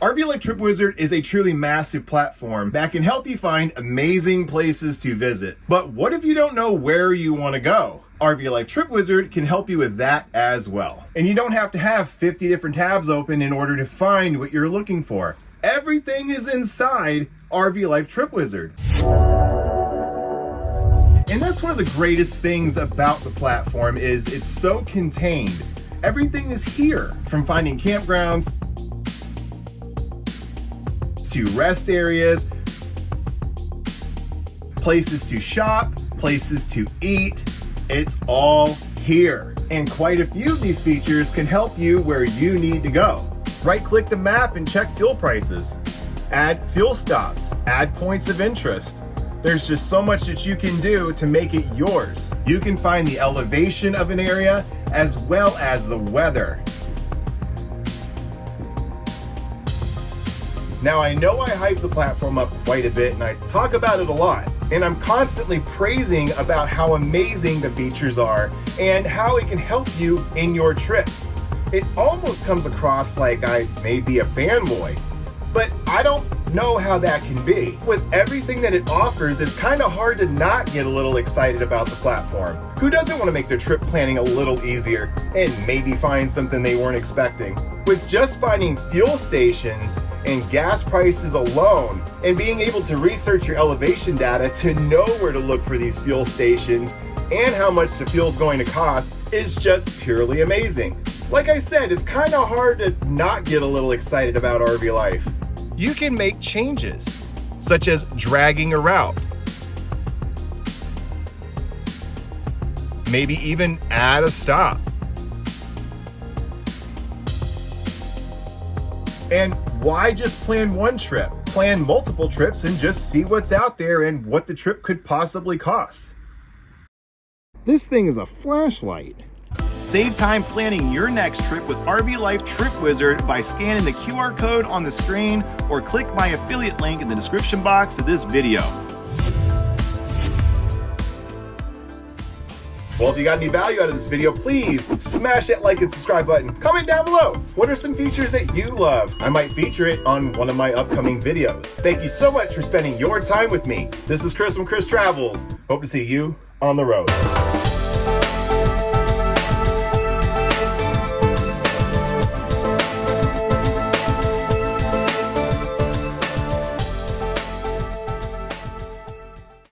RV Life Trip Wizard is a truly massive platform that can help you find amazing places to visit. But what if you don't know where you want to go? RV Life Trip Wizard can help you with that as well. And you don't have to have 50 different tabs open in order to find what you're looking for. Everything is inside RV Life Trip Wizard. And that's one of the greatest things about the platform is it's so contained. Everything is here, from finding campgrounds to rest areas, places to shop, places to eat. It's all here. And quite a few of these features can help you where you need to go. Right-click the map and check fuel prices. Add fuel stops, add points of interest. There's just so much that you can do to make it yours. You can find the elevation of an area as well as the weather. Now, I know I hype the platform up quite a bit and I talk about it a lot, and I'm constantly praising about how amazing the features are and how it can help you in your trips. It almost comes across like I may be a fanboy, but I don't know how that can be. With everything that it offers, it's kind of hard to not get a little excited about the platform. Who doesn't want to make their trip planning a little easier and maybe find something they weren't expecting? With just finding fuel stations and gas prices alone, and being able to research your elevation data to know where to look for these fuel stations and how much the fuel is going to cost is just purely amazing. Like I said, it's kind of hard to not get a little excited about RV life. You can make changes, such as dragging a route. Maybe even add a stop. And why just plan one trip? Plan multiple trips and just see what's out there and what the trip could possibly cost. This thing is a flashlight. Save time planning your next trip with RV Life Trip Wizard by scanning the QR code on the screen or click my affiliate link in the description box of this video. Well, if you got any value out of this video, please smash that like and subscribe button. Comment down below. What are some features that you love? I might feature it on one of my upcoming videos. Thank you so much for spending your time with me. This is Chris from Chris Travels. Hope to see you on the road.